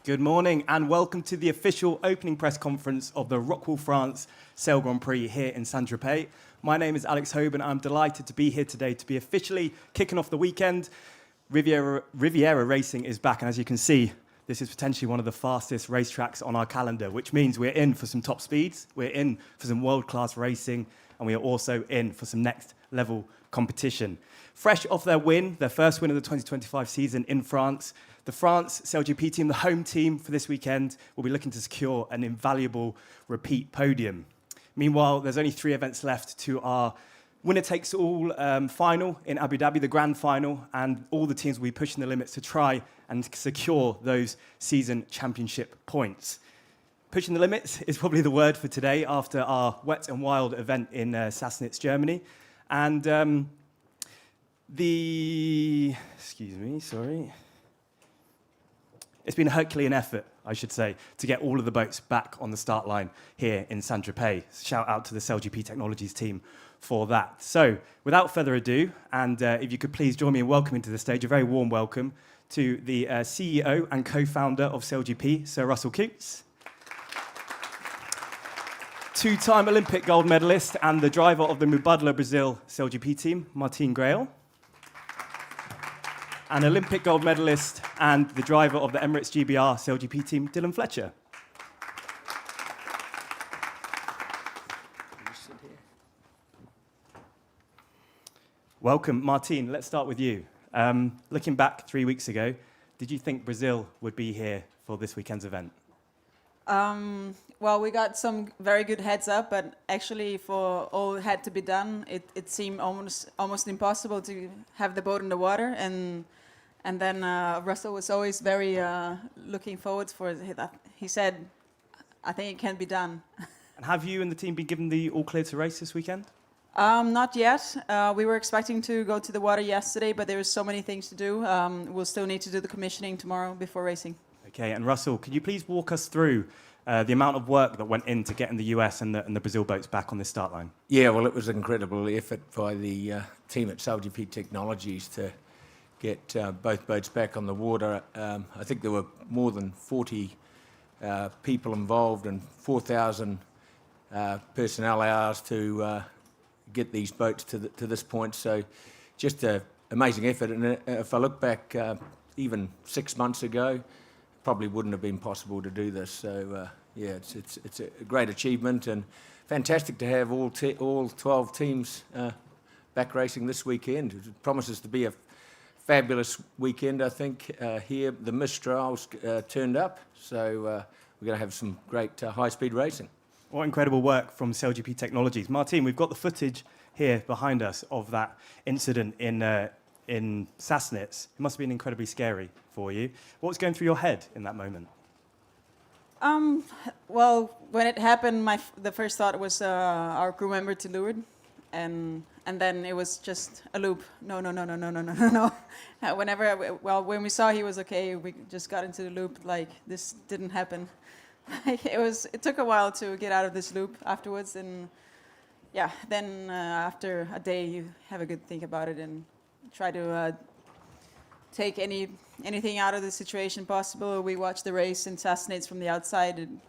Good morning and welcome to the official opening press conference of the ROCKWOOL France Sail Grand Prix here in Saint-Tropez. My name is Alex Hoban. I'm delighted to be here today to be officially kicking off the weekend. Riviera Racing is back, and as you can see, this is potentially one of the fastest racetracks on our calendar, which means we're in for some top speeds, we're in for some world-class racing, and we are also in for some next-level competition. Fresh off their first win of the 2025 season in France, the France SailGP team, the home team for this weekend, will be looking to secure an invaluable repeat podium. Meanwhile, there's only 3 events left to our winner-takes-all final in Abu Dhabi, the grand final, and all the teams will be pushing the limits to try and secure those season championship points. Pushing the limits is probably the word for today after our Wet and Wild event in Sassnitz, Germany. And it's been a Herculean effort, I should say, to get all of the boats back on the start line here in Saint-Tropez. Shout out to the SailGP Technologies team for that. So, without further ado, and if you could please join me in welcoming to the stage, a very warm welcome to the CEO and co-founder of SailGP, Sir Russell Coutts. 2-time Olympic gold medalist and the driver of the Mubadala Brazil SailGP team, Martin Grael. An Olympic gold medalist and the driver of the Emirates GBR SailGP team, Dylan Fletcher. Welcome, Martin. Let's start with you. Looking back 3 weeks ago, did you think Brazil would be here for this weekend's event? Well, we got some very good heads up, but actually for all had to be done, it seemed almost impossible to have the boat in the water. And then Russell was always very looking forward for it. He said, I think it can be done. And have you and the team been given the all clear to race this weekend? Not yet. We were expecting to go to the water yesterday, but there were so many things to do. We'll still need to do the commissioning tomorrow before racing. Okay, and Russell, could you please walk us through the amount of work that went into getting the US and the Brazil boats back on this start line? Yeah, well, it was an incredible effort by the team at SailGP Technologies to get both boats back on the water. I think there were more than 40 people involved and 4,000 personnel hours to get these boats to this point. So just an amazing effort. And if I look back even 6 months ago, probably wouldn't have been possible to do this. So yeah, it's a great achievement and fantastic to have all 12 teams back racing this weekend. It promises to be a fabulous weekend, I think, here. The Mistrals turned up, so we're going to have some great high-speed racing. What incredible work from SailGP Technologies. Martin, we've got the footage here behind us of that incident in Sassnitz. It must have been incredibly scary for you. What was going through your head in that moment? Well, when it happened, the first thought was our crew member to leeward, and then it was just a loop. No. When we saw he was okay, we just got into the loop like this didn't happen. It took a while to get out of this loop afterwards, and yeah, then after a day you have a good think about it and try to take anything out of the situation possible. We watched the race in Sassnitz from the outside, and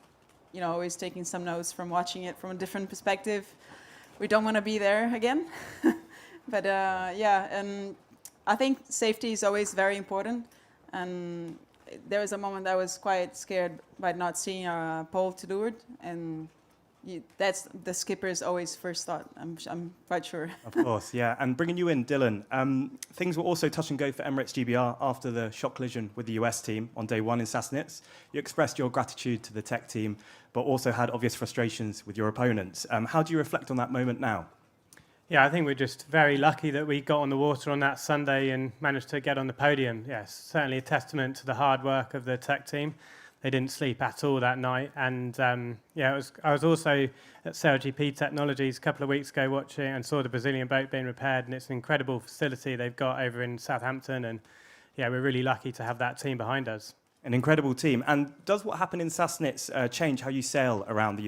always taking some notes from watching it from a different perspective. We don't want to be there again, but yeah, and I think safety is always very important. And there was a moment I was quite scared by not seeing our pole to leeward, and that's the skipper's always first thought. I'm quite sure. Of course, yeah. And bringing you in, Dylan, things were also touch and go for Emirates GBR after the shock collision with the US team on day 1 in Sassnitz. You expressed your gratitude to the tech team, but also had obvious frustrations with your opponents. How do you reflect on that moment now? Yeah, I think we're just very lucky that we got on the water on that Sunday and managed to get on the podium. Yes, certainly a testament to the hard work of the tech team. They didn't sleep at all that night. And yeah, I was also at SailGP Technologies a couple of weeks ago watching and saw the Brazilian boat being repaired, and it's an incredible facility they've got over in Southampton. And yeah, we're really lucky to have that team behind us. An incredible team. And does what happened in Sassnitz change how you sail around the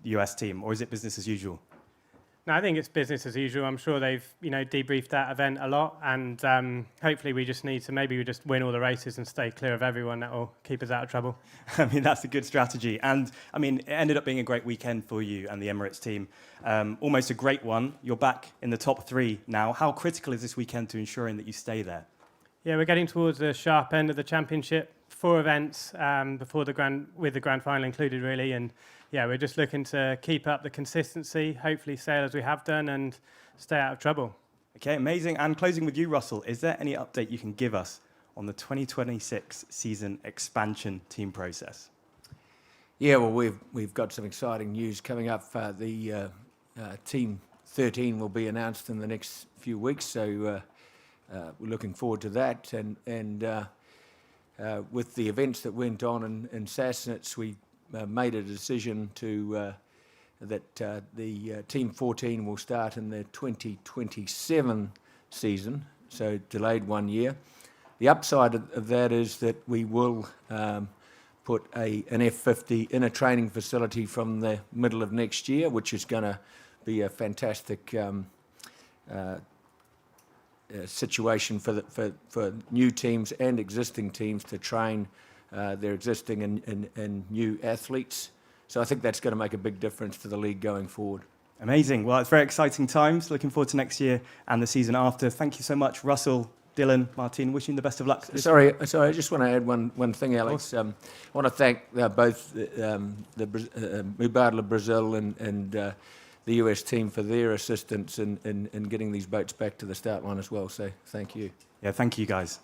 US team, or is it business as usual? No, I think it's business as usual. I'm sure they've, debriefed that event a lot, and hopefully we just need to maybe we just win all the races and stay clear of everyone. That will keep us out of trouble. I mean, that's a good strategy. And, I mean, it ended up being a great weekend for you and the Emirates team. Almost a great one. You're back in the top 3 now. How critical is this weekend to ensuring that you stay there? Yeah, we're getting towards the sharp end of the championship. 4 events before with the grand final included, really. And, yeah, we're just looking to keep up the consistency, hopefully sail as we have done, and stay out of trouble. Okay, amazing. And closing with you, Russell, is there any update you can give us on the 2026 season expansion team process? Yeah, well, we've got some exciting news coming up. The Team 13 will be announced in the next few weeks, so we're looking forward to that. And with the events that went on in Sassnitz, we made a decision that the Team 14 will start in the 2027 season, so delayed 1 year. The upside of that is that we will put an F50 in a training facility from the middle of next year, which is going to be a fantastic situation for new teams and existing teams to train their existing and new athletes. So I think that's going to make a big difference to the league going forward. Amazing. Well, it's very exciting times. Looking forward to next year and the season after. Thank you so much, Russell, Dylan, Martin. Wishing you the best of luck. Sorry, I just want to add one thing, Alex. I want to thank both the Mubadala Brazil and the US team for their assistance in getting these boats back to the start line as well. So thank you. Yeah, thank you, guys.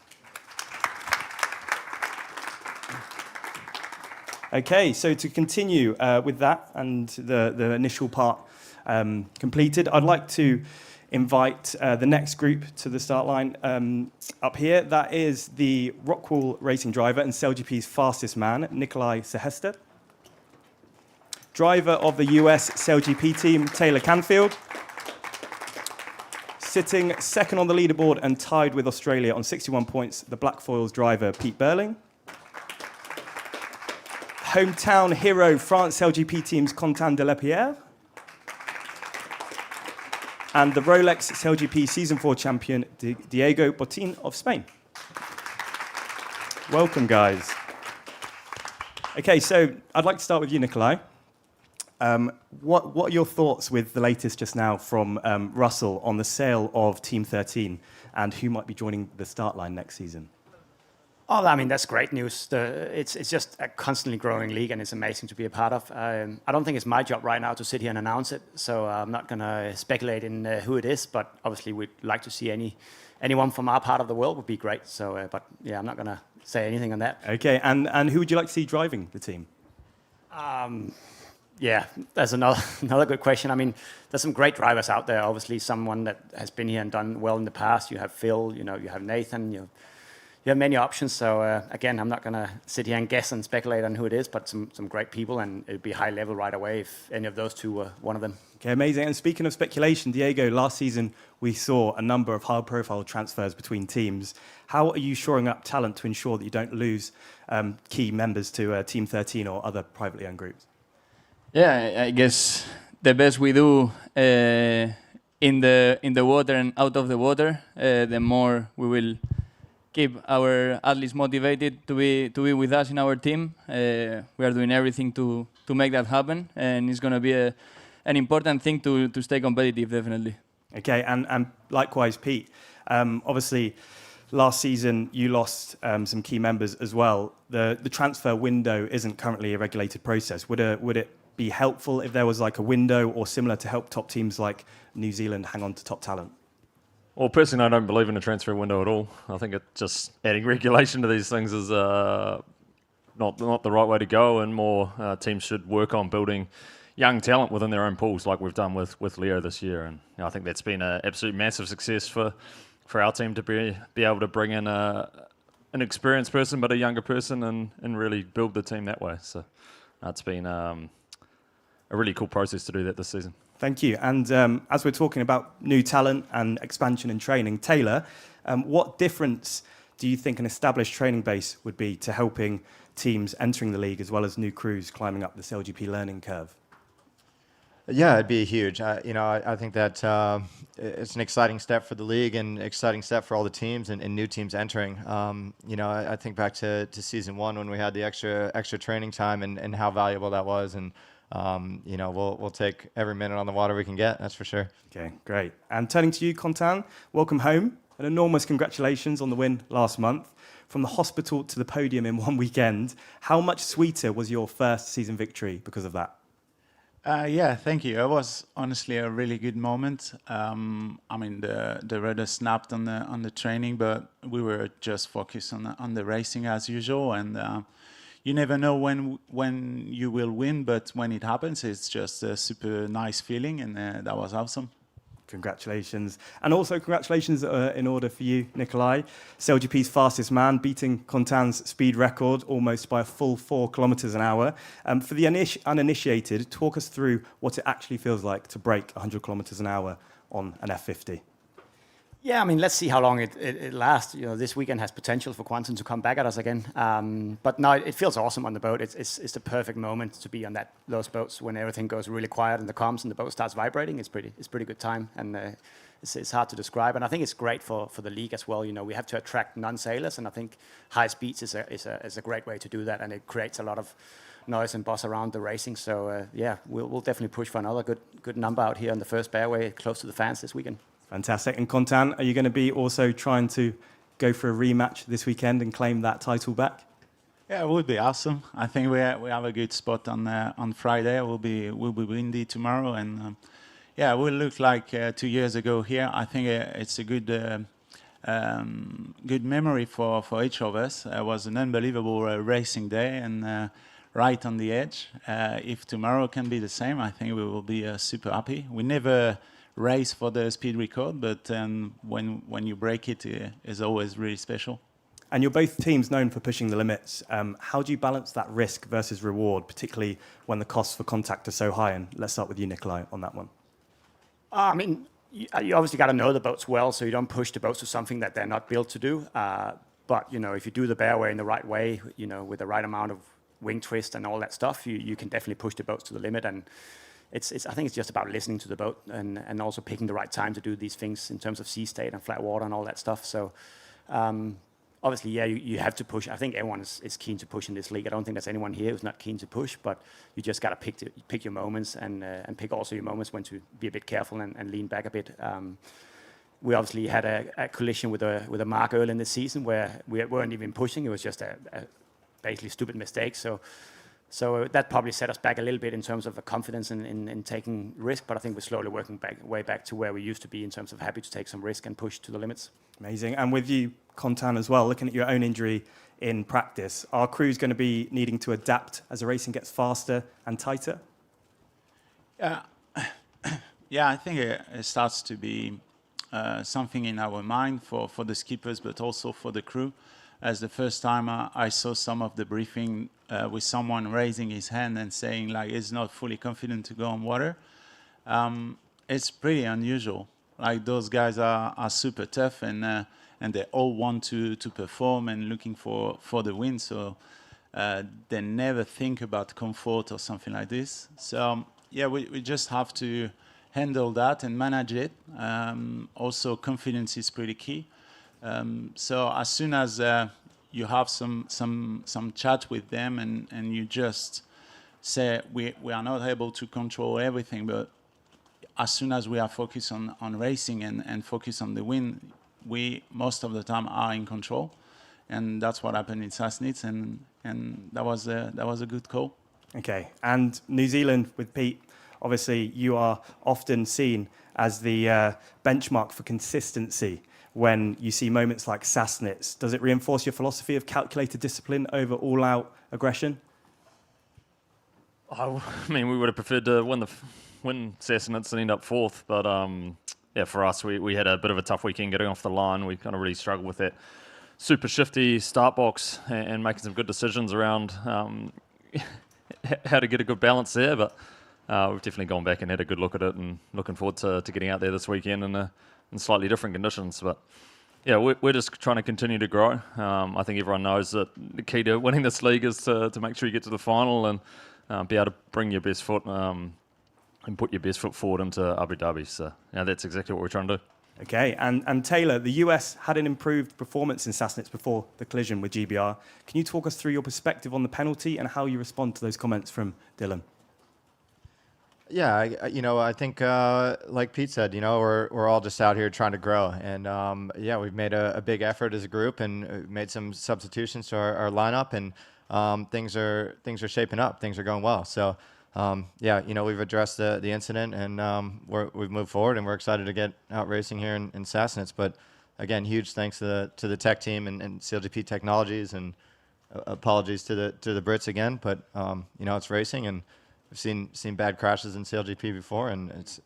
Okay, so to continue with that and the initial part completed, I'd like to invite the next group to the start line up here. That is the ROCKWOOL racing driver and SailGP's fastest man, Nikolai Sehester. Driver of the US SailGP team, Taylor Canfield. Sitting second on the leaderboard and tied with Australia on 61 points, the Black Foils driver, Pete Burling. Hometown hero, France SailGP team's Quentin Delepierre. And the Rolex SailGP Season 4 champion, Diego Botín of Spain. Welcome, guys. Okay, so I'd like to start with you, Nikolai. What are your thoughts with the latest just now from Russell on the sale of Team 13 and who might be joining the start line next season? Oh, I mean, that's great news. It's just a constantly growing league, and it's amazing to be a part of. I don't think it's my job right now to sit here and announce it, so I'm not going to speculate in who it is, but obviously we'd like to see anyone from our part of the world would be great. So, but yeah, I'm not going to say anything on that. Okay, and who would you like to see driving the team? Yeah, that's another good question. I mean, there's some great drivers out there. Obviously, someone that has been here and done well in the past. You have Phil, you have Nathan, you have many options. So again, I'm not going to sit here and guess and speculate on who it is, but some great people, and it would be high level right away if any of those two were one of them. Okay, amazing. And speaking of speculation, Diego, last season we saw a number of high-profile transfers between teams. How are you shoring up talent to ensure that you don't lose key members to Team 13 or other privately owned groups? Yeah, I guess the best we do in the water and out of the water, the more we will keep our athletes motivated to be with us in our team. We are doing everything to make that happen, and it's going to be an important thing to stay competitive, definitely. Okay, and likewise, Pete. Obviously, last season you lost some key members as well. The transfer window isn't currently a regulated process. Would it be helpful if there was like a window or similar to help top teams like New Zealand hang on to top talent? Well, personally, I don't believe in a transfer window at all. I think it just adding regulation to these things is not the right way to go, and more teams should work on building young talent within their own pools, like we've done with Leo this year. And I think that's been an absolute massive success for our team to be able to bring in an experienced person, but a younger person, and really build the team that way. So it's been a really cool process to do that this season. Thank you. And as we're talking about new talent and expansion and training, Taylor, what difference do you think an established training base would be to helping teams entering the league as well as new crews climbing up the SailGP learning curve? Yeah, it'd be huge. I think that it's an exciting step for the league and exciting step for all the teams and new teams entering. I think back to season 1 when we had the extra training time and how valuable that was. And we'll take every minute on the water we can get. That's for sure. Okay, great. And turning to you, Quentin, welcome home. An enormous congratulations on the win last month. From the hospital to the podium in one weekend, how much sweeter was your first season victory because of that? Yeah, thank you. It was honestly a really good moment. The rudder snapped on the training, but we were just focused on the racing as usual. And you never know when you will win, but when it happens, it's just a super nice feeling, and that was awesome. Congratulations. And also congratulations in order for you, Nikolai. SailGP's fastest man, beating Quentin's speed record almost by a full 4 kilometers an hour. For the uninitiated, talk us through what it actually feels like to break 100 kilometers an hour on an F50. Yeah, let's see how long it lasts. This weekend has potential for Quentin to come back at us again. But no, it feels awesome on the boat. It's the perfect moment to be on those boats when everything goes really quiet in the comms and the boat starts vibrating. It's pretty good time, and it's hard to describe. And I think it's great for the league as well. We have to attract non-sailors, and I think high speeds is a great way to do that, and it creates a lot of noise and buzz around the racing. So we'll definitely push for another good number out here on the first bareway close to the fans this weekend. Fantastic. And Quentin, are you going to be also trying to go for a rematch this weekend and claim that title back? Yeah, it would be awesome. I think we have a good spot on Friday. We'll be windy tomorrow, and we'll look like 2 years ago here. I think it's a good memory for each of us. It was an unbelievable racing day, and right on the edge. If tomorrow can be the same, I think we will be super happy. We never race for the speed record, but when you break it, is always really special. And you're both teams known for pushing the limits. How do you balance that risk versus reward, particularly when the costs for contact are so high? And let's start with you, Nikolai, on that one. You obviously got to know the boats well, so you don't push the boats to something that they're not built to do. But if you do the bearway in the right way, with the right amount of wing twist and all that stuff, you can definitely push the boats to the limit. And I think it's just about listening to the boat and also picking the right time to do these things in terms of sea state and flat water and all that stuff. So obviously, you have to push. I think everyone is keen to push in this league. I don't think there's anyone here who's not keen to push, but you just got to pick your moments and pick also your moments when to be a bit careful and lean back a bit. We obviously had a collision with a mark early in the season where we weren't even pushing. It was just a basically stupid mistake. So that probably set us back a little bit in terms of the confidence in taking risk, but I think we're slowly working way back to where we used to be in terms of happy to take some risk and push to the limits. Amazing. And with you, Quentin, as well, looking at your own injury in practice, are crews going to be needing to adapt as the racing gets faster and tighter? Yeah, I think it starts to be something in our mind for the skippers, but also for the crew. As the first time I saw some of the briefing with someone raising his hand and saying like he's not fully confident to go on water, it's pretty unusual. Like those guys are super tough and they all want to perform and looking for the win. So they never think about comfort or something like this. So we just have to handle that and manage it. Also, confidence is pretty key. So as soon as you have some chat with them and you just say we are not able to control everything, but as soon as we are focused on racing and focus on the win, we most of the time are in control, and that's what happened in Sassnitz, and that was a good call. Okay, and New Zealand with Pete, obviously you are often seen as the benchmark for consistency. When you see moments like Sassnitz, does it reinforce your philosophy of calculated discipline over all-out aggression? I mean, we would have preferred to win Sassnitz and end up fourth, but for us, we had a bit of a tough weekend getting off the line. We kind of really struggled with that super shifty start box and making some good decisions around how to get a good balance there, but we've definitely gone back and had a good look at it and looking forward to getting out there this weekend in slightly different conditions. But yeah, we're just trying to continue to grow. I think everyone knows that the key to winning this league is to make sure you get to the final and be able to bring your best foot and put your best foot forward into Abu Dhabi. So that's exactly what we're trying to do. Okay, and Taylor, the US had an improved performance in Sassnitz before the collision with GBR. Can you talk us through your perspective on the penalty and how you respond to those comments from Dylan? Yeah, I think like Pete said, we're all just out here trying to grow, and we've made a big effort as a group and made some substitutions to our lineup, and things are shaping up, things are going well. So we've addressed the incident, and we've moved forward, and we're excited to get out racing here in Sassnitz. But again, huge thanks to the tech team and SailGP Technologies, and apologies to the Brits again. But it's racing, and we've seen bad crashes in SailGP before, and it's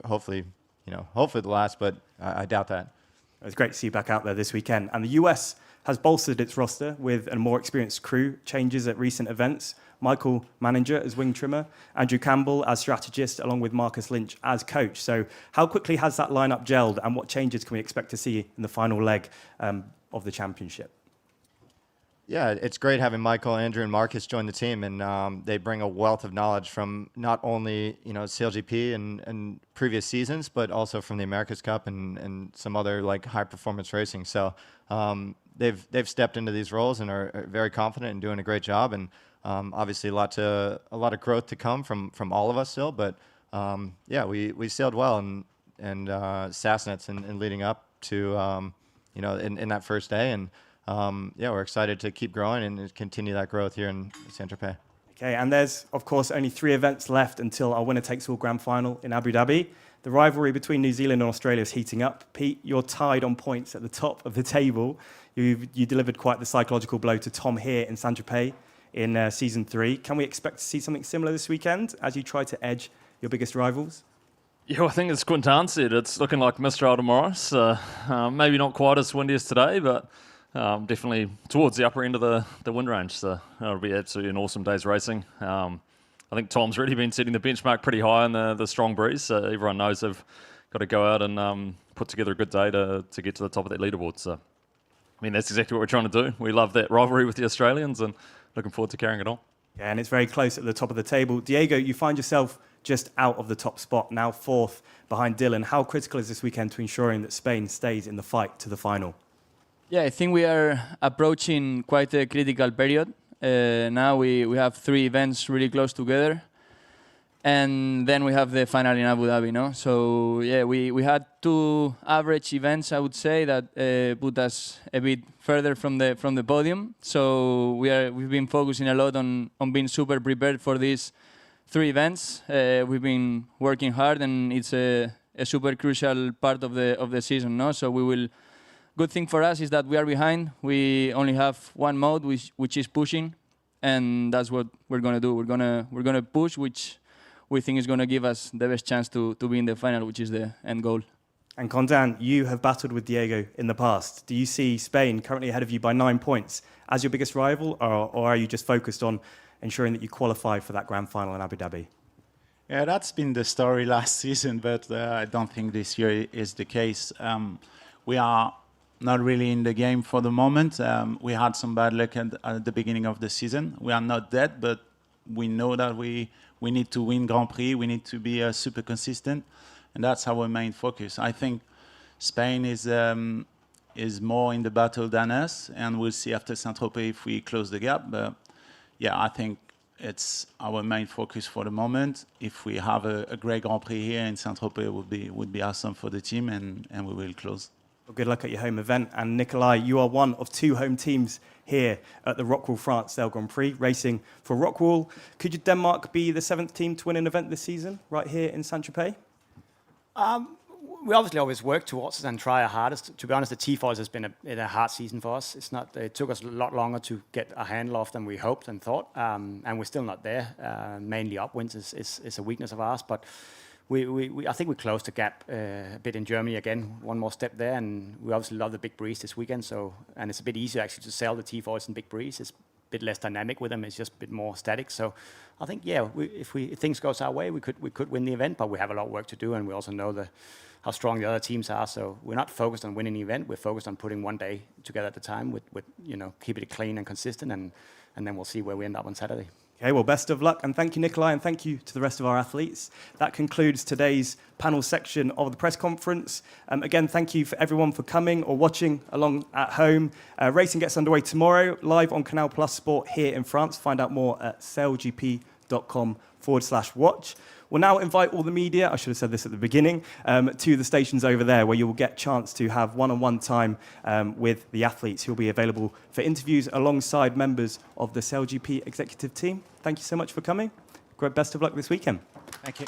hopefully the last, but I doubt that. It was great to see you back out there this weekend. And the US has bolstered its roster with a more experienced crew, changes at recent events. Michael Manninger as wing trimmer, Andrew Campbell as strategist, along with Marcus Lynch as coach. So how quickly has that lineup gelled, and what changes can we expect to see in the final leg of the championship? Yeah, it's great having Michael, Andrew, and Marcus join the team, and they bring a wealth of knowledge from not only SailGP and previous seasons, but also from the America's Cup and some other like high performance racing. So they've stepped into these roles and are very confident and doing a great job. And obviously a lot of growth to come from all of us still. But we sailed well and Sassnitz and leading up to in that first day, and we're excited to keep growing and continue that growth here in Saint-Tropez. Okay, and there's, of course, only 3 events left until our winner-takes-all grand final in Abu Dhabi. The rivalry between New Zealand and Australia is heating up. Pete, you're tied on points at the top of the table. You delivered quite the psychological blow to Tom here in Saint-Tropez in Season 3. Can we expect to see something similar this weekend as you try to edge your biggest rivals? Yeah, I think as Quintan said, it's looking like Mistral tomorrow. So maybe not quite as windy as today, but definitely towards the upper end of the wind range. So it'll be absolutely an awesome day's racing. I think Tom's really been setting the benchmark pretty high in the strong breeze. So everyone knows they've got to go out and put together a good day to get to the top of that leaderboard. So, that's exactly what we're trying to do. We love that rivalry with the Australians and looking forward to carrying it on. Yeah, and it's very close at the top of the table. Diego, you find yourself just out of the top spot, now 4th behind Dylan. How critical is this weekend to ensuring that Spain stays in the fight to the final? Yeah, I think we are approaching quite a critical period. Now we have 3 events really close together. And then we have the final in Abu Dhabi, no? So, yeah, we had 2 average events, I would say, that put us a bit further from the podium. So we've been focusing a lot on being super prepared for these 3 events. We've been working hard, and it's a super crucial part of the season, no? So we will. Good thing for us is that we are behind. We only have one mode, which is pushing, and that's what we're gonna do. We're gonna push, which we think is gonna give us the best chance to be in the final, which is the end goal. And Condan, you have battled with Diego in the past. Do you see Spain currently ahead of you by 9 points as your biggest rival, or are you just focused on ensuring that you qualify for that grand final in Abu Dhabi? Yeah, that's been the story last season, but I don't think this year is the case. We are not really in the game for the moment. We had some bad luck at the beginning of the season. We are not dead, but we know that we need to win Grand Prix. We need to be super consistent, and that's our main focus. I think Spain is more in the battle than us, and we'll see after Saint-Tropez if we close the gap. But yeah, I think it's our main focus for the moment. If we have a great Grand Prix here in Saint-Tropez, would be awesome for the team, and we will close. Well, good luck at your home event. And Nikolai, you are one of 2 home teams here at the ROCKWOOL France Sail Grand Prix, racing for ROCKWOOL. Could Denmark be the 7th team to win an event this season, right here in Saint-Tropez? We obviously always work towards it and try our hardest. To be honest, the T-Foils has been a hard season for us. It took us a lot longer to get a handle of than we hoped and thought, and we're still not there. Mainly upwinds is a weakness of ours, but I think we closed the gap a bit in Germany again, one more step there, and we obviously love the big breeze this weekend. And it's a bit easier actually to sail the T-Foils in big breeze. It's a bit less dynamic with them. It's just a bit more static. So I think if things goes our way, we could win the event, but we have a lot of work to do, and we also know how strong the other teams are. So we're not focused on winning the event. We're focused on putting one day together at a time with keeping it clean and consistent, and then we'll see where we end up on Saturday. Okay, well, best of luck, and thank you, Nikolai, and thank you to the rest of our athletes. That concludes today's panel section of the press conference. Again, thank you for everyone for coming or watching along at home. Racing gets underway tomorrow, live on Canal Plus Sport here in France. Find out more at sailgp.com/watch. We'll now invite all the media, I should have said this at the beginning, to the stations over there where you will get a chance to have one-on-one time with the athletes who will be available for interviews alongside members of the SailGP executive team. Thank you so much for coming. Great, best of luck this weekend. Thank you.